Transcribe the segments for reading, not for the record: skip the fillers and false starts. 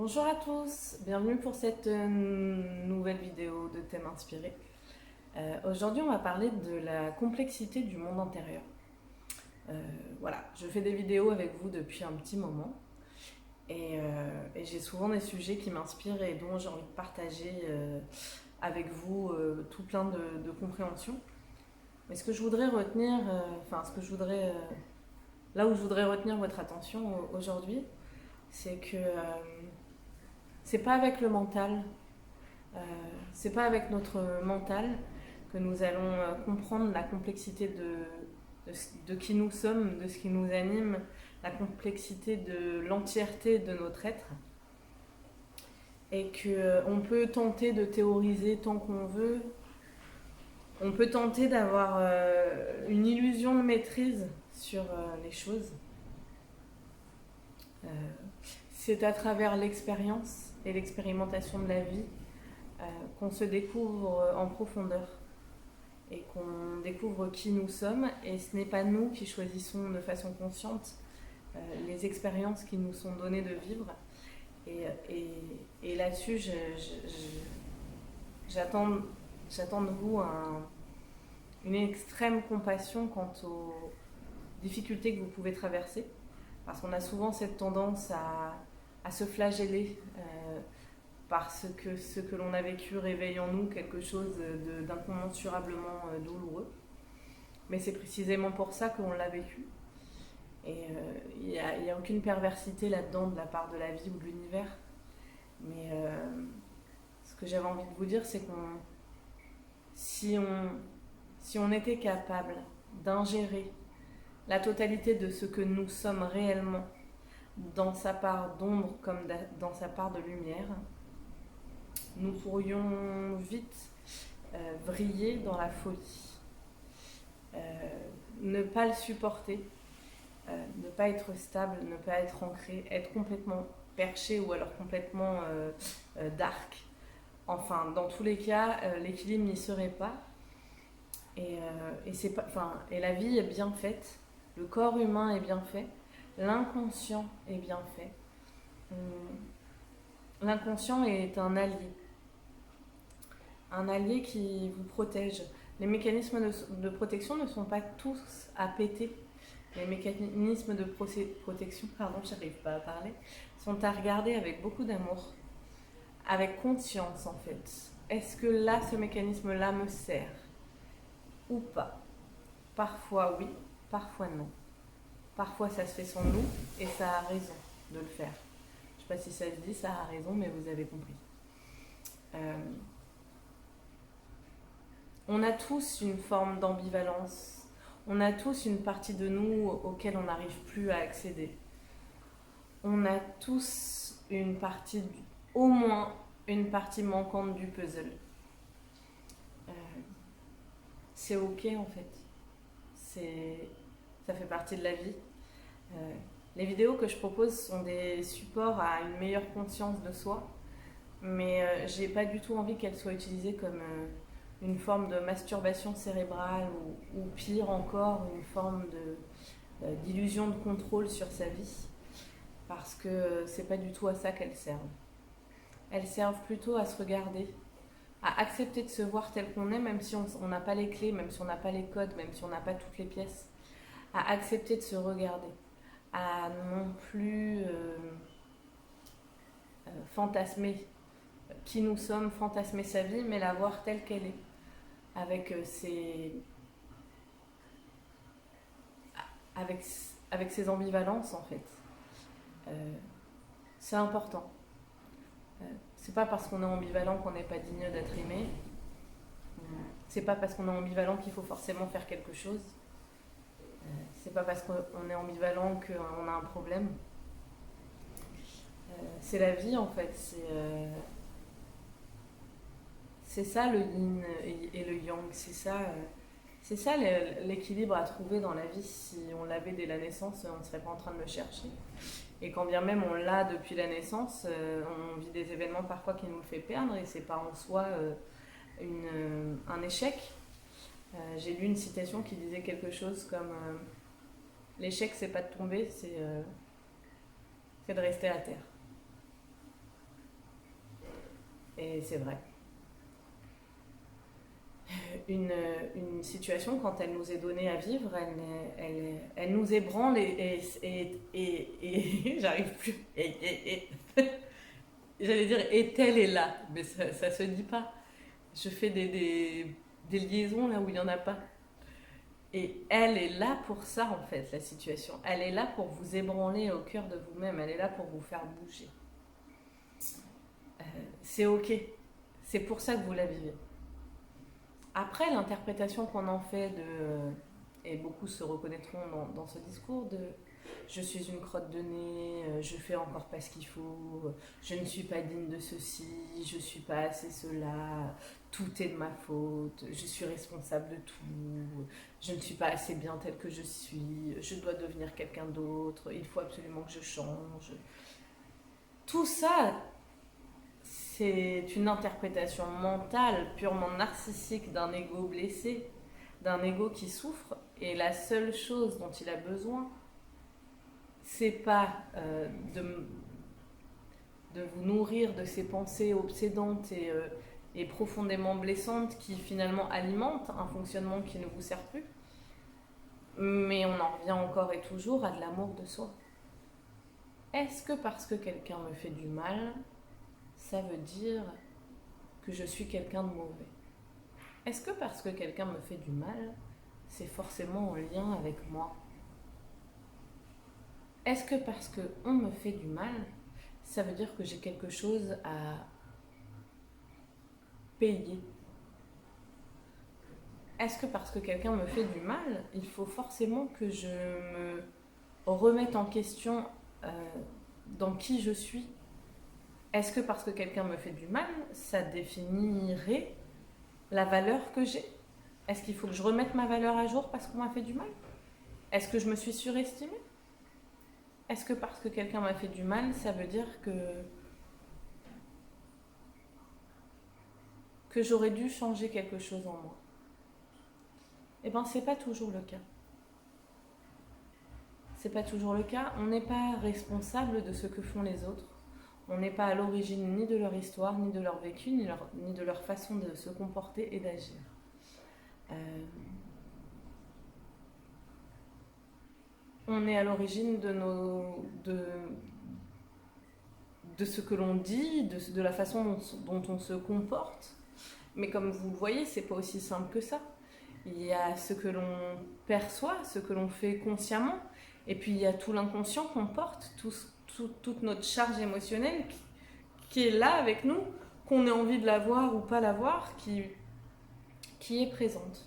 Bonjour à tous, bienvenue pour cette nouvelle vidéo de thème inspiré. Aujourd'hui, on va parler de la complexité du monde intérieur. Voilà, je fais des vidéos avec vous depuis un petit moment et j'ai souvent des sujets qui m'inspirent et dont j'ai envie de partager avec vous tout plein de compréhension. Mais ce que je voudrais retenir, là où je voudrais retenir votre attention aujourd'hui, c'est que c'est pas avec le mental. Euh, c'est pas avec notre mental que nous allons comprendre la complexité de qui nous sommes, de ce qui nous anime, la complexité de l'entièreté de notre être. Et qu'on peut tenter de théoriser tant qu'on veut, on peut tenter d'avoir une illusion de maîtrise sur les choses. Euh, c'est à travers l'expérience et l'expérimentation de la vie euh, qu'on se découvre en profondeur et qu'on découvre qui nous sommes. Et ce n'est pas nous qui choisissons de façon consciente les expériences qui nous sont données de vivre. Et là-dessus, j'attends de vous une extrême compassion quant aux difficultés que vous pouvez traverser. Parce qu'on a souvent cette tendance à se flageller parce que ce que l'on a vécu réveille en nous quelque chose d'incommensurablement douloureux. Mais c'est précisément pour ça qu'on l'a vécu. Et il n'y a aucune perversité là-dedans de la part de la vie ou de l'univers. Mais ce que j'avais envie de vous dire, c'est qu'on, si on, si on était capable d'ingérer la totalité de ce que nous sommes réellement, dans sa part d'ombre comme dans sa part de lumière, nous pourrions vite vriller dans la folie. Ne pas le supporter, ne pas être stable, ne pas être ancré, être complètement perché ou alors complètement dark. Enfin, dans tous les cas, l'équilibre n'y serait pas. Et la vie est bien faite, le corps humain est bien fait, l'inconscient est bien fait. L'inconscient est un allié qui vous protège. Les mécanismes de protection ne sont pas tous à péter. Les mécanismes de protection, j'arrive pas à parler, sont à regarder avec beaucoup d'amour, avec conscience en fait. Est-ce que là, ce mécanisme-là me sert ou pas? Parfois oui, parfois non. Parfois ça se fait sans nous et ça a raison de le faire. Je sais pas si ça se dit, ça a raison, mais vous avez compris. On a tous une forme d'ambivalence. On a tous une partie de nous auquel on n'arrive plus à accéder. On a tous au moins une partie manquante du puzzle. C'est ok en fait. Ça fait partie de la vie. Les vidéos que je propose sont des supports à une meilleure conscience de soi, mais j'ai pas du tout envie qu'elles soient utilisées comme une forme de masturbation cérébrale ou pire encore, une forme d'illusion de contrôle sur sa vie, parce que c'est pas du tout à ça qu'elles servent. Elles servent plutôt à se regarder, à accepter de se voir tel qu'on est, même si on n'a pas les clés, même si on n'a pas les codes, même si on n'a pas toutes les pièces, à accepter de se regarder, à non plus fantasmer qui nous sommes, fantasmer sa vie, mais la voir telle qu'elle est, avec avec, avec ses ambivalences en fait. C'est important. C'est pas parce qu'on est ambivalent qu'on n'est pas digne d'être aimé. C'est pas parce qu'on est ambivalent qu'il faut forcément faire quelque chose. C'est pas parce qu'on est ambivalent qu'on a un problème. C'est la vie en fait. C'est ça le yin et le yang. C'est ça l'équilibre à trouver dans la vie. Si on l'avait dès la naissance, on ne serait pas en train de le chercher. Et quand bien même on l'a depuis la naissance, on vit des événements parfois qui nous le fait perdre et c'est pas en soi un échec. J'ai lu une citation qui disait quelque chose comme l'échec c'est pas de tomber, c'est de rester à terre. Et c'est vrai. Une situation, quand elle nous est donnée à vivre, elle nous ébranle j'arrive plus. J'allais dire est-elle est là, mais ça se dit pas. Je fais des liaisons là où il n'y en a pas. Et elle est là pour ça en fait, la situation. Elle est là pour vous ébranler au cœur de vous-même, elle est là pour vous faire bouger. C'est ok, c'est pour ça que vous la vivez. Après, l'interprétation qu'on en fait et beaucoup se reconnaîtront dans ce discours de je suis une crotte de nez, je fais encore pas ce qu'il faut, je ne suis pas digne de ceci, je ne suis pas assez cela, tout est de ma faute, je suis responsable de tout, je ne suis pas assez bien telle que je suis, je dois devenir quelqu'un d'autre, il faut absolument que je change. Tout ça, c'est une interprétation mentale purement narcissique d'un ego blessé, d'un ego qui souffre, et la seule chose dont il a besoin, c'est pas de vous nourrir de ces pensées obsédantes et profondément blessantes qui finalement alimentent un fonctionnement qui ne vous sert plus, mais on en revient encore et toujours à de l'amour de soi. Est-ce que parce que quelqu'un me fait du mal, ça veut dire que je suis quelqu'un de mauvais? Est-ce que parce que quelqu'un me fait du mal, c'est forcément en lien avec moi? Est-ce que parce qu'on me fait du mal, ça veut dire que j'ai quelque chose à payer? Est-ce que parce que quelqu'un me fait du mal, il faut forcément que je me remette en question dans qui je suis? Est-ce que parce que quelqu'un me fait du mal, ça définirait la valeur que j'ai? Est-ce qu'il faut que je remette ma valeur à jour parce qu'on m'a fait du mal? Est-ce que je me suis surestimée? Est-ce que parce que quelqu'un m'a fait du mal, ça veut dire que j'aurais dû changer quelque chose en moi? Eh bien, c'est pas toujours le cas. C'est pas toujours le cas. On n'est pas responsable de ce que font les autres. On n'est pas à l'origine ni de leur histoire, ni de leur vécu, ni de leur façon de se comporter et d'agir. On est à l'origine de ce que l'on dit, de la façon dont on se comporte. Mais comme vous le voyez, c'est pas aussi simple que ça. Il y a ce que l'on perçoit, ce que l'on fait consciemment, et puis il y a tout l'inconscient qu'on porte, toute notre charge émotionnelle qui est là avec nous, qu'on ait envie de la voir ou pas la voir, qui est présente.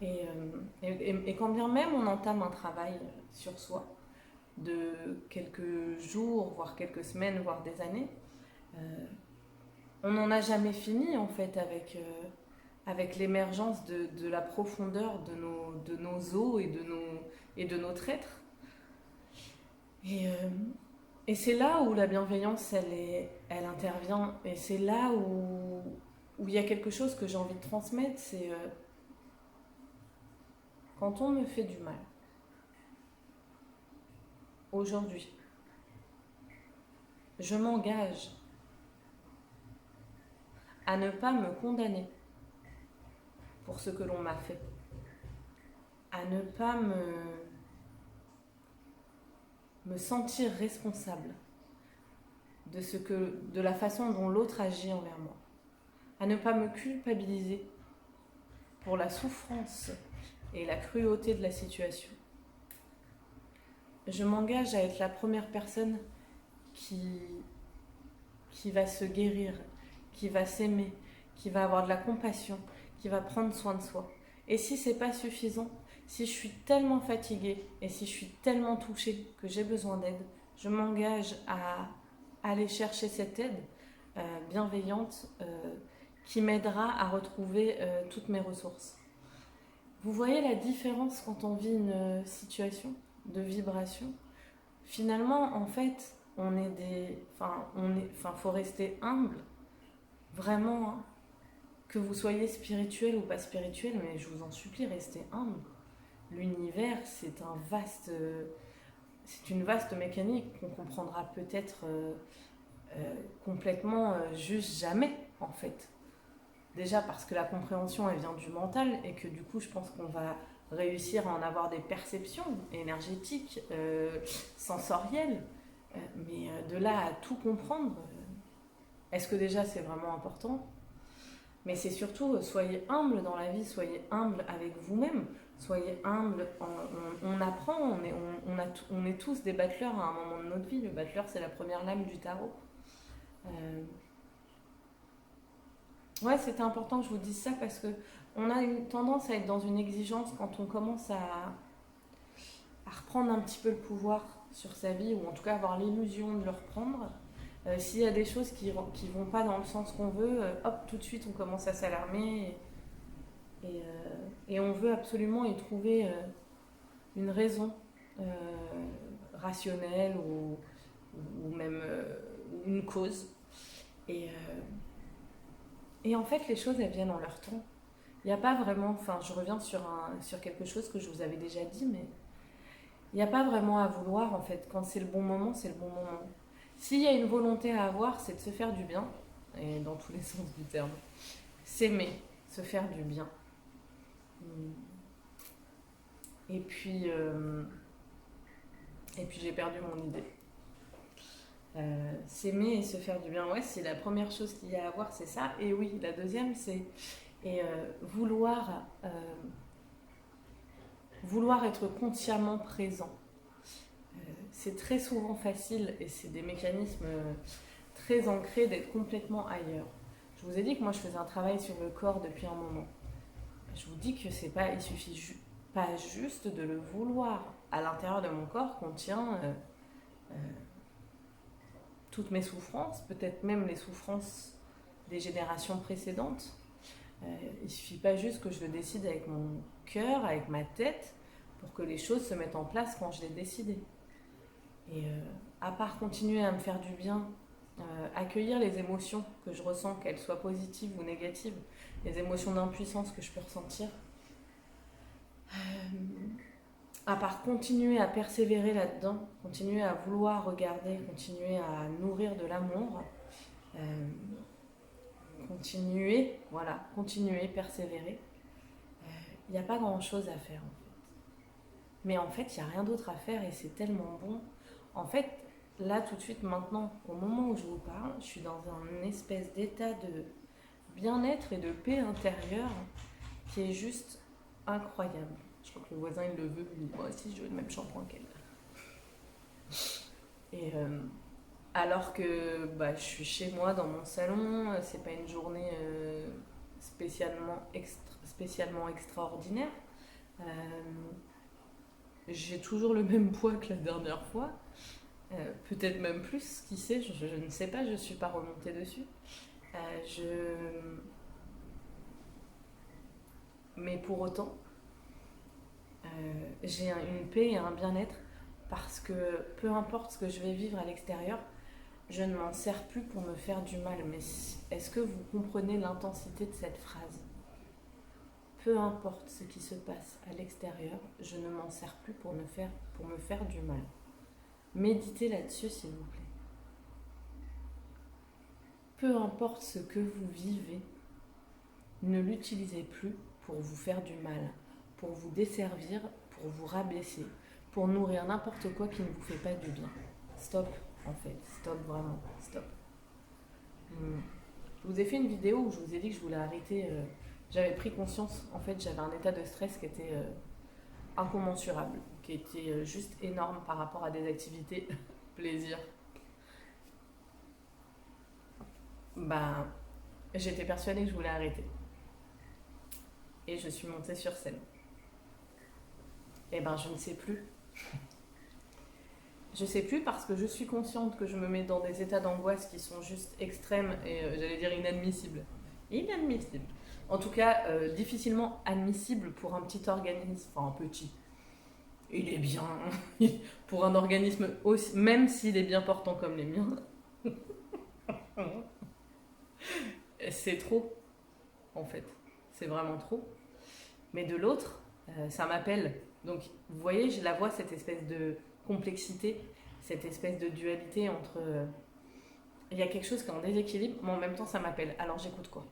Et quand bien même on entame un travail sur soi, de quelques jours, voire quelques semaines, voire des années, on n'en a jamais fini en fait avec l'émergence de la profondeur de nos os et de notre être. Et c'est là où la bienveillance, elle intervient. Et c'est là où il y a quelque chose que j'ai envie de transmettre, c'est quand on me fait du mal, aujourd'hui, je m'engage à ne pas me condamner pour ce que l'on m'a fait, à ne pas me sentir responsable de la façon dont l'autre agit envers moi, à ne pas me culpabiliser pour la souffrance et la cruauté de la situation. Je m'engage à être la première personne qui va se guérir, qui va s'aimer, qui va avoir de la compassion, qui va prendre soin de soi. Et si c'est pas suffisant, si je suis tellement fatiguée et si je suis tellement touchée que j'ai besoin d'aide, je m'engage à aller chercher cette aide bienveillante qui m'aidera à retrouver toutes mes ressources. Vous voyez la différence quand on vit une situation de vibration? Finalement, en fait, faut rester humble, vraiment, hein. Que vous soyez spirituel ou pas spirituel, mais je vous en supplie, restez humble. L'univers, c'est une vaste mécanique qu'on comprendra peut-être complètement juste jamais, en fait. Déjà parce que la compréhension, elle vient du mental et que du coup, je pense qu'on va réussir à en avoir des perceptions énergétiques, sensorielles. Mais de là à tout comprendre, est-ce que déjà c'est vraiment important? Mais c'est surtout, soyez humble dans la vie, soyez humble avec vous-même, soyez humble, on apprend, on est tous des battleurs à un moment de notre vie. Le battleur, c'est la première lame du tarot. Ouais, c'était important que je vous dise ça parce que on a une tendance à être dans une exigence quand on commence à reprendre un petit peu le pouvoir sur sa vie, ou en tout cas avoir l'illusion de le reprendre. S'il y a des choses qui vont pas dans le sens qu'on veut, hop, tout de suite on commence à s'alarmer et on veut absolument y trouver une raison euh, rationnelle ou même une cause. Et, euh, et en fait, les choses, elles viennent en leur temps. Il n'y a pas vraiment, enfin, je reviens sur quelque chose que je vous avais déjà dit, mais il n'y a pas vraiment à vouloir, en fait. Quand c'est le bon moment, c'est le bon moment. S'il y a une volonté à avoir, c'est de se faire du bien, et dans tous les sens du terme. S'aimer, se faire du bien. Et puis, j'ai perdu mon idée. S'aimer et se faire du bien, ouais, c'est la première chose qu'il y a à voir, c'est ça. Et oui, la deuxième, c'est vouloir être consciemment présent. C'est très souvent facile et c'est des mécanismes très ancrés d'être complètement ailleurs. Je vous ai dit que moi je faisais un travail sur le corps depuis un moment. Je vous dis que c'est pas, il suffit pas juste de le vouloir. À l'intérieur de mon corps contient toutes mes souffrances, peut-être même les souffrances des générations précédentes. Il suffit pas juste que je le décide avec mon cœur, avec ma tête, pour que les choses se mettent en place quand je l'ai décidé. Et à part continuer à me faire du bien, accueillir les émotions que je ressens, qu'elles soient positives ou négatives, les émotions d'impuissance que je peux ressentir, à part continuer à persévérer là-dedans, continuer à vouloir regarder, continuer à nourrir de l'amour, continuer, persévérer, il n'y a pas grand-chose à faire en fait. Mais en fait, il n'y a rien d'autre à faire et c'est tellement bon. En fait, là, tout de suite, maintenant, au moment où je vous parle, je suis dans un espèce d'état de bien-être et de paix intérieure qui est juste incroyable. Je crois que le voisin, il le veut, il dit, moi aussi, je veux le même shampoing qu'elle. Et alors que je suis chez moi, dans mon salon, c'est pas une journée spécialement extraordinaire. Euh, j'ai toujours le même poids que la dernière fois. Peut-être même plus, qui sait, je ne sais pas, je ne suis pas remontée dessus. Mais pour autant, j'ai une paix et un bien-être parce que peu importe ce que je vais vivre à l'extérieur, je ne m'en sers plus pour me faire du mal. Mais est-ce que vous comprenez l'intensité de cette phrase? Peu importe ce qui se passe à l'extérieur, je ne m'en sers plus pour me faire du mal. Méditez là-dessus, s'il vous plaît. Peu importe ce que vous vivez, ne l'utilisez plus pour vous faire du mal, pour vous desservir, pour vous rabaisser, pour nourrir n'importe quoi qui ne vous fait pas du bien. Stop, en fait. Stop, vraiment. Stop. Je vous ai fait une vidéo où je vous ai dit que je voulais arrêter. J'avais pris conscience, en fait, j'avais un état de stress qui était incommensurable, qui était juste énorme par rapport à des activités plaisir. J'étais persuadée que je voulais arrêter. Et je suis montée sur scène. Je ne sais plus. Je sais plus parce que je suis consciente que je me mets dans des états d'angoisse qui sont juste extrêmes et j'allais dire inadmissibles. Inadmissibles. En tout cas, difficilement admissibles pour un petit organisme. Enfin, un petit. Il est bien. Pour un organisme aussi, même s'il est bien portant comme les miens. C'est trop, en fait. C'est vraiment trop. Mais de l'autre, ça m'appelle. Donc, vous voyez, je la vois, cette espèce de complexité, cette espèce de dualité entre il y a quelque chose qui est en déséquilibre, mais en même temps ça m'appelle. Alors j'écoute quoi?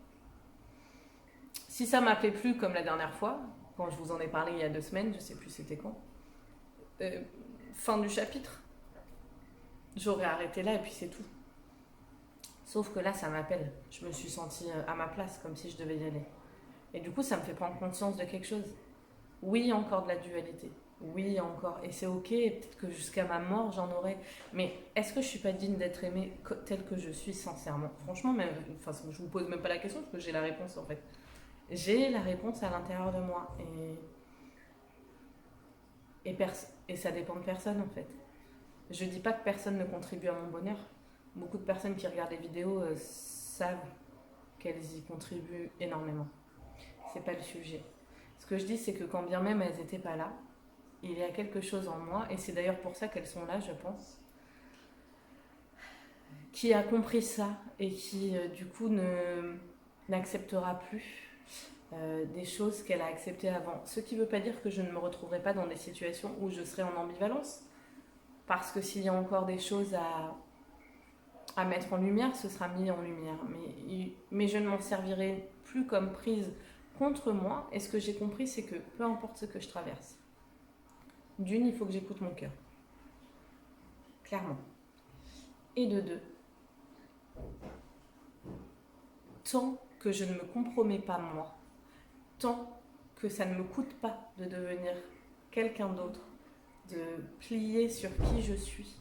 Si ça m'appelait plus comme la dernière fois, quand je vous en ai parlé il y a 2 semaines, je sais plus c'était quand, fin du chapitre, j'aurais arrêté là et puis c'est tout. Sauf que là ça m'appelle. Je me suis sentie à ma place, comme si je devais y aller. Et du coup ça me fait prendre conscience de quelque chose. Oui, il y a encore de la dualité. Oui, il y a encore. Et c'est ok, et peut-être que jusqu'à ma mort j'en aurai. Mais est-ce que je suis pas digne d'être aimée telle que je suis sincèrement? Franchement, même, enfin, je vous pose même pas la question parce que j'ai la réponse en fait. J'ai la réponse à l'intérieur de moi. Et ça dépend de personne en fait. Je dis pas que personne ne contribue à mon bonheur. Beaucoup de personnes qui regardent les vidéos savent qu'elles y contribuent énormément. C'est pas le sujet. Ce que je dis, c'est que quand bien même elles n'étaient pas là, il y a quelque chose en moi, et c'est d'ailleurs pour ça qu'elles sont là, je pense, qui a compris ça et qui, du coup, n'acceptera plus des choses qu'elle a acceptées avant. Ce qui ne veut pas dire que je ne me retrouverai pas dans des situations où je serai en ambivalence, parce que s'il y a encore des choses à mettre en lumière, ce sera mis en lumière. Mais je ne m'en servirai plus comme prise contre moi. Et ce que j'ai compris, c'est que peu importe ce que je traverse, d'une, il faut que j'écoute mon cœur. Clairement. Et de deux, tant que je ne me compromets pas moi, tant que ça ne me coûte pas de devenir quelqu'un d'autre, de plier sur qui je suis,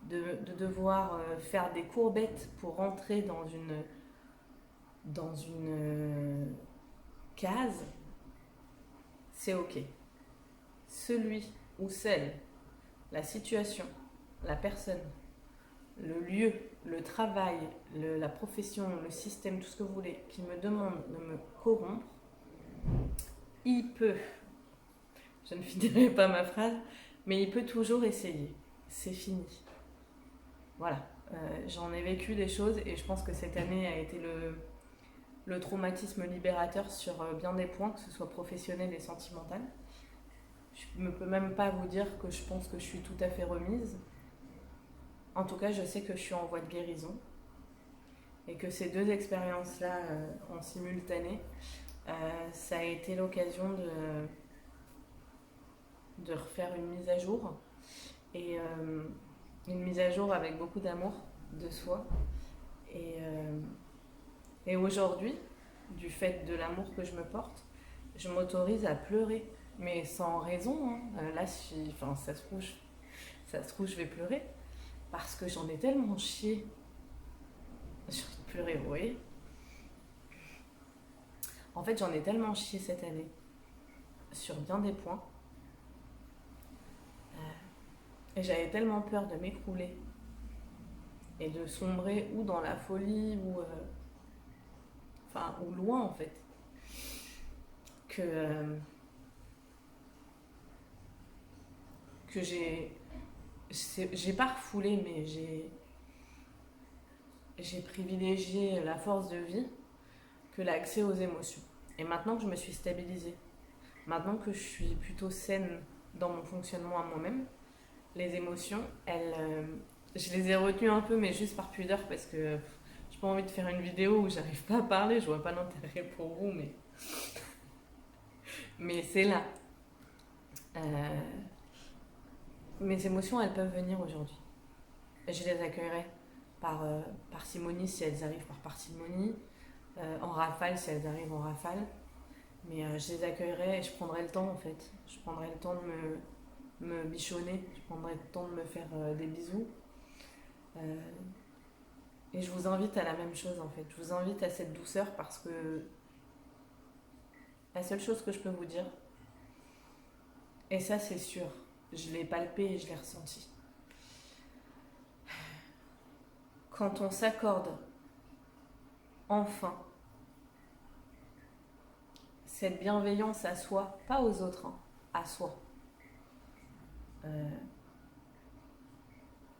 de devoir faire des courbettes pour rentrer dans une case, c'est ok. Celui ou celle, la situation, la personne, le lieu, le travail, la profession, le système, tout ce que vous voulez, qui me demande de me corrompre, il peut, je ne finirai pas ma phrase, mais il peut toujours essayer. C'est fini. Voilà. J'en ai vécu des choses et je pense que cette année a été le traumatisme libérateur sur bien des points, que ce soit professionnel et sentimental. Je ne peux même pas vous dire que je pense que je suis tout à fait remise. En tout cas, je sais que je suis en voie de guérison et que ces deux expériences-là en simultané, ça a été l'occasion de refaire une mise à jour et une mise à jour avec beaucoup d'amour de soi. Et aujourd'hui, du fait de l'amour que je me porte, je m'autorise à pleurer, mais sans raison. Hein. Là, ça se trouve, je vais pleurer parce que j'en ai tellement chié. J'ai envie de pleurer, vous voyez. En fait, j'en ai tellement chié cette année sur bien des points. Et j'avais tellement peur de m'écrouler et de sombrer ou dans la folie ou loin en fait, que j'ai pas refoulé, mais j'ai privilégié la force de vie que l'accès aux émotions. Et maintenant que je me suis stabilisée, maintenant que je suis plutôt saine dans mon fonctionnement à moi-même, les émotions, je les ai retenues un peu, mais juste par pudeur, parce que j'ai pas envie de faire une vidéo où j'arrive pas à parler, je vois pas d'intérêt pour vous, mais c'est là. Mes émotions, elles peuvent venir aujourd'hui. Et je les accueillerai par parcimonie si elles arrivent par parcimonie, en rafale si elles arrivent en rafale. Mais je les accueillerai et je prendrai le temps en fait. Je prendrai le temps de me bichonner, je prendrai le temps de me faire des bisous. Et je vous invite à la même chose en fait. Je vous invite à cette douceur parce que la seule chose que je peux vous dire, et ça c'est sûr, je l'ai palpé et je l'ai ressenti. Quand on s'accorde enfin cette bienveillance à soi, pas aux autres, hein, à soi,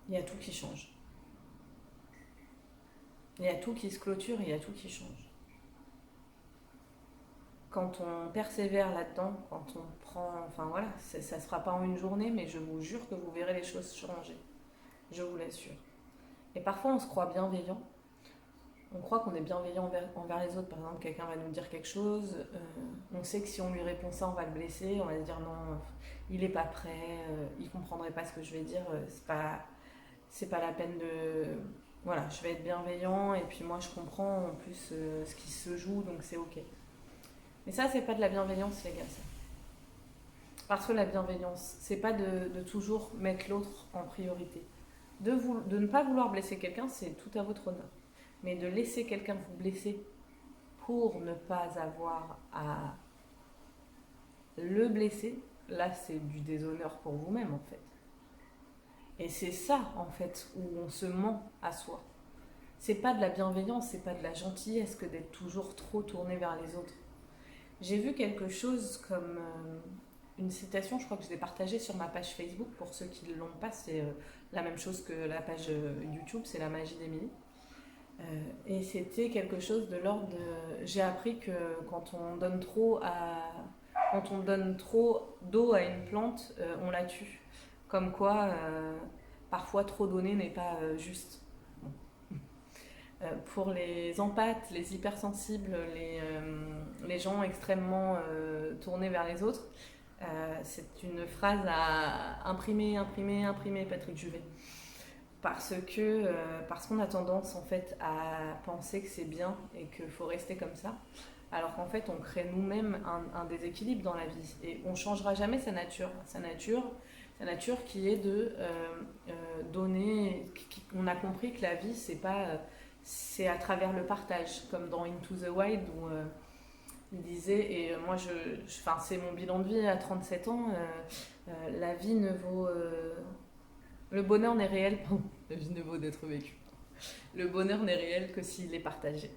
il y a tout qui change. Il y a tout qui se clôture, il y a tout qui change. Quand on persévère là-dedans, quand on prend... Enfin voilà, ça ne se fera pas en une journée, mais je vous jure que vous verrez les choses changer. Je vous l'assure. Et parfois, on se croit bienveillant. On croit qu'on est bienveillant envers les autres. Par exemple, quelqu'un va nous dire quelque chose. On sait que si on lui répond ça, on va le blesser. On va se dire non, il n'est pas prêt, il ne comprendrait pas ce que je vais dire. C'est pas la peine de. Voilà, je vais être bienveillant et puis moi je comprends en plus ce qui se joue, donc c'est ok. Mais ça, c'est pas de la bienveillance, les gars. Ça. Parce que la bienveillance, c'est pas de toujours mettre l'autre en priorité. De ne pas vouloir blesser quelqu'un, c'est tout à votre honneur. Mais de laisser quelqu'un vous blesser pour ne pas avoir à le blesser, là, c'est du déshonneur pour vous-même, en fait. Et c'est ça, en fait, où on se ment à soi. C'est pas de la bienveillance, c'est pas de la gentillesse que d'être toujours trop tourné vers les autres. J'ai vu quelque chose comme une citation, je crois que je l'ai partagée sur ma page Facebook. Pour ceux qui ne l'ont pas, c'est la même chose que la page YouTube, c'est la magie d'Émilie. Et c'était quelque chose de l'ordre de... J'ai appris que quand on donne trop d'eau à une plante, on la tue. Comme quoi, parfois trop donner n'est pas juste. Pour les empathes, les hypersensibles, les gens extrêmement tournés vers les autres, c'est une phrase à imprimer, Patrick Juvet. Parce qu'on a tendance en fait à penser que c'est bien et qu'il faut rester comme ça, alors qu'en fait on crée nous-mêmes un déséquilibre dans la vie et on ne changera jamais sa nature qui est de donner. On a compris que la vie c'est à travers le partage, comme dans Into the Wild où il disait, et moi c'est mon bilan de vie à 37 ans, la vie ne vaut le bonheur n'est réel, la vie ne vaut d'être vécue. Le bonheur n'est réel que s'il est partagé.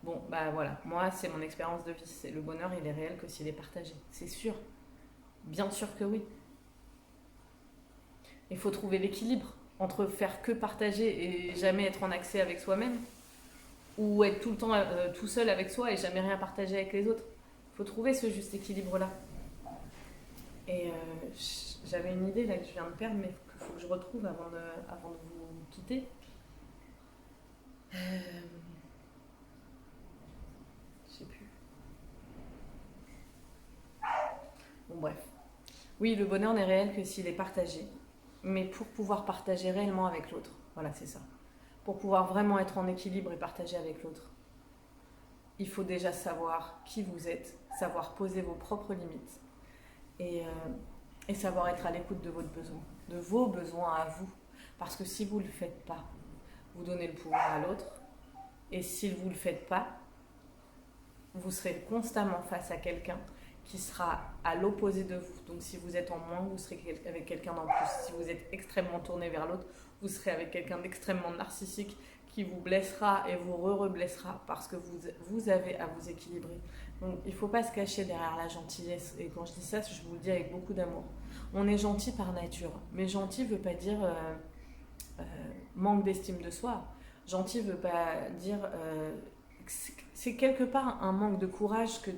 Bon, bah voilà, moi c'est mon expérience de vie. Le bonheur, il est réel que s'il est partagé. C'est sûr. Bien sûr que oui. Il faut trouver l'équilibre entre faire que partager et jamais être en accès avec soi-même, ou être tout le temps tout seul avec soi et jamais rien partager avec les autres. Il faut trouver ce juste équilibre-là. Et j'avais une idée là que je viens de perdre, mais qu'il faut que je retrouve avant de vous quitter. Je sais plus. Bon, bref. Oui, le bonheur n'est réel que s'il est partagé. Mais pour pouvoir partager réellement avec l'autre, voilà, c'est ça. Pour pouvoir vraiment être en équilibre et partager avec l'autre, il faut déjà savoir qui vous êtes, savoir poser vos propres limites et savoir être à l'écoute de vos besoins à vous. Parce que si vous ne le faites pas, vous donnez le pouvoir à l'autre. Et si vous ne le faites pas, vous serez constamment face à quelqu'un qui sera à l'opposé de vous. Donc si vous êtes en moins, vous serez avec quelqu'un d'en plus. Si vous êtes extrêmement tourné vers l'autre, vous serez avec quelqu'un d'extrêmement narcissique qui vous blessera et vous re-blessera parce que vous avez à vous équilibrer. Donc il ne faut pas se cacher derrière la gentillesse. Et quand je dis ça, je vous le dis avec beaucoup d'amour. On est gentil par nature. Mais gentil ne veut pas dire manque d'estime de soi. Gentil ne veut pas dire... c'est quelque part un manque de courage que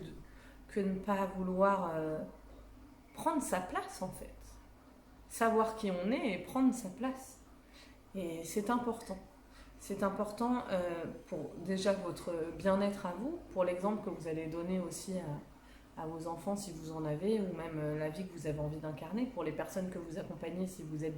de ne pas vouloir prendre sa place en fait. Savoir qui on est et prendre sa place. Et c'est important. C'est important pour déjà votre bien-être à vous, pour l'exemple que vous allez donner aussi à vos enfants si vous en avez, ou même la vie que vous avez envie d'incarner, pour les personnes que vous accompagnez si vous êtes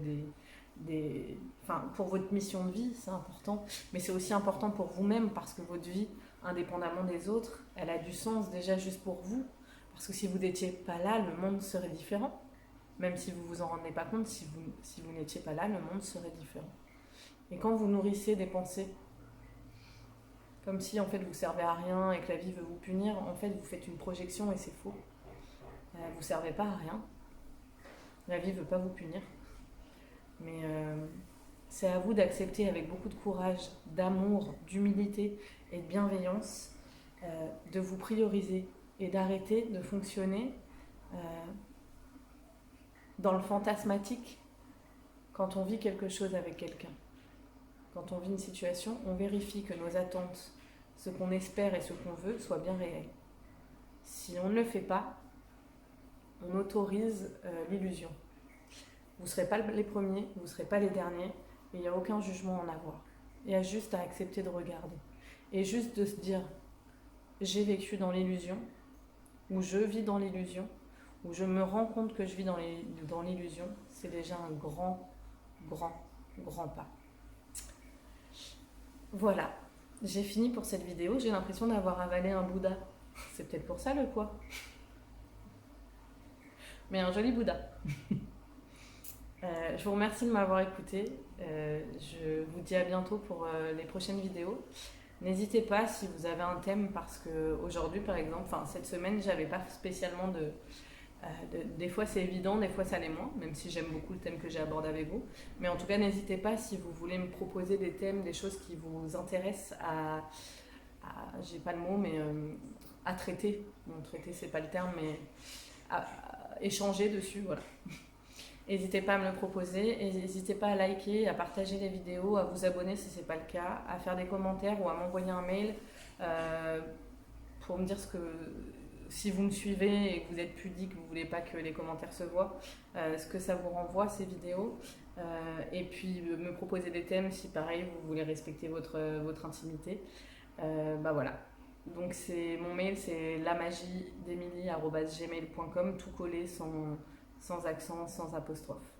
enfin, pour votre mission de vie, c'est important. Mais c'est aussi important pour vous-même parce que votre vie, indépendamment des autres, elle a du sens déjà juste pour vous. Parce que si vous n'étiez pas là, le monde serait différent. Même si vous vous en rendez pas compte, si vous n'étiez pas là, le monde serait différent. Et quand vous nourrissez des pensées, comme si en fait vous servez à rien et que la vie veut vous punir, en fait vous faites une projection et c'est faux. Vous servez pas à rien. La vie veut pas vous punir. Mais c'est à vous d'accepter avec beaucoup de courage, d'amour, d'humilité et de bienveillance, de vous prioriser et d'arrêter de fonctionner dans le fantasmatique quand on vit quelque chose avec quelqu'un. Quand on vit une situation, on vérifie que nos attentes, ce qu'on espère et ce qu'on veut, soient bien réels. Si on ne le fait pas, on autorise l'illusion. Vous ne serez pas les premiers, vous ne serez pas les derniers, Et il n'y a aucun jugement à en avoir. Il y a juste à accepter de regarder. Et juste de se dire, j'ai vécu dans l'illusion, ou je vis dans l'illusion, ou je me rends compte que je vis dans l'illusion, c'est déjà un grand, grand pas. Voilà, j'ai fini pour cette vidéo. J'ai l'impression d'avoir avalé un Bouddha. C'est peut-être pour ça le poids. Mais un joli Bouddha. Je vous remercie de m'avoir écouté. Je vous dis à bientôt pour les prochaines vidéos. N'hésitez pas si vous avez un thème, parce que aujourd'hui par exemple, cette semaine, j'avais pas spécialement des fois c'est évident, des fois ça l'est moins, même si j'aime beaucoup le thème que j'ai abordé avec vous. Mais en tout cas, n'hésitez pas si vous voulez me proposer des thèmes, des choses qui vous intéressent j'ai pas le mot, mais à traiter. Bon, traiter, c'est pas le terme, mais à échanger dessus, voilà. N'hésitez pas à me le proposer, et n'hésitez pas à liker, à partager les vidéos, à vous abonner si ce n'est pas le cas, à faire des commentaires ou à m'envoyer un mail pour me dire si vous me suivez et que vous êtes pudique, vous ne voulez pas que les commentaires se voient, ce que ça vous renvoie ces vidéos. Et puis me proposer des thèmes si pareil vous voulez respecter votre intimité. Voilà. Donc mon mail, c'est lamagiedemilie@gmail.com, tout collé sans accent, sans apostrophe.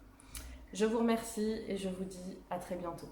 Je vous remercie et je vous dis à très bientôt.